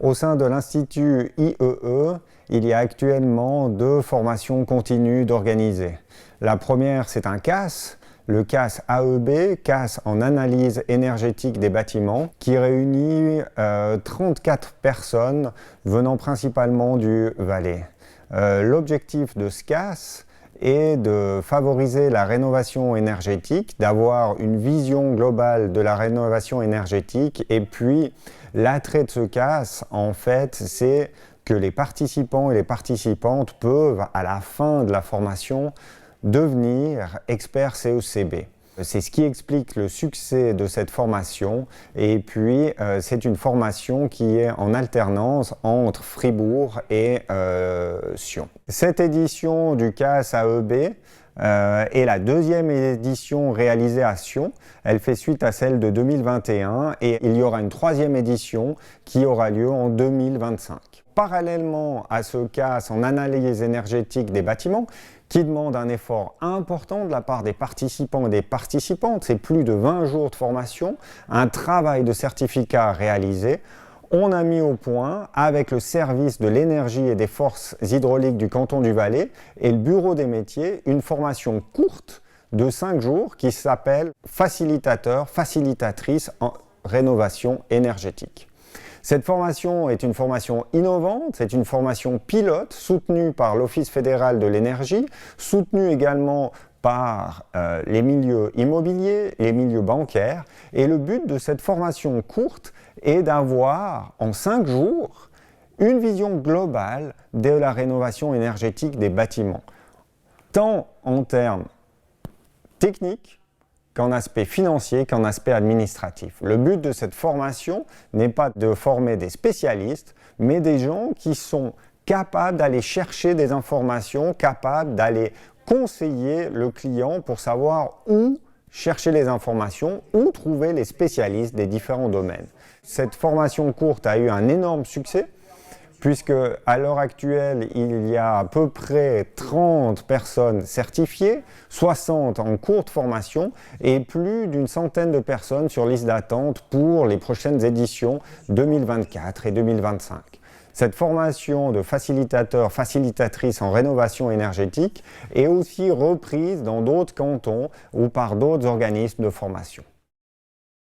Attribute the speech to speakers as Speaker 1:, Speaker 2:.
Speaker 1: Au sein de l'Institut IEE, il y a actuellement 2 formations continues d'organiser. La première, c'est un CAS, le CAS AEB, CAS en analyse énergétique des bâtiments, qui réunit 34 personnes venant principalement du Valais. L'objectif de ce CAS est de favoriser la rénovation énergétique, d'avoir une vision globale de la rénovation énergétique. Et puis, l'attrait de ce CAS, en fait, c'est que les participants et les participantes peuvent, à la fin de la formation, devenir experts CECB. C'est ce qui explique le succès de cette formation. Et puis, c'est une formation qui est en alternance entre Fribourg et Sion. Cette édition du CAS AEB est la 2e édition réalisée à Sion. Elle fait suite à celle de 2021 et il y aura une 3e édition qui aura lieu en 2025. Parallèlement à ce CAS en analyse énergétique des bâtiments, qui demande un effort important de la part des participants et des participantes, c'est plus de 20 jours de formation, un travail de certificat réalisé. On a mis au point, avec le service de l'énergie et des forces hydrauliques du canton du Valais et le bureau des métiers, une formation courte de 5 jours qui s'appelle facilitateur, facilitatrice en rénovation énergétique. Cette formation est une formation innovante, c'est une formation pilote soutenue par l'Office fédéral de l'énergie, soutenue également par les milieux immobiliers, les milieux bancaires. Et le but de cette formation courte est d'avoir en 5 jours une vision globale de la rénovation énergétique des bâtiments, tant en termes techniques, qu'en aspect financier, qu'en aspect administratif. Le but de cette formation n'est pas de former des spécialistes, mais des gens qui sont capables d'aller chercher des informations, capables d'aller conseiller le client pour savoir où chercher les informations, où trouver les spécialistes des différents domaines. Cette formation courte a eu un énorme succès, puisque à l'heure actuelle, il y a à peu près 30 personnes certifiées, 60 en courte formation et plus d'une centaine de personnes sur liste d'attente pour les prochaines éditions 2024 et 2025. Cette formation de facilitateur, facilitatrice en rénovation énergétique est aussi reprise dans d'autres cantons ou par d'autres organismes de formation.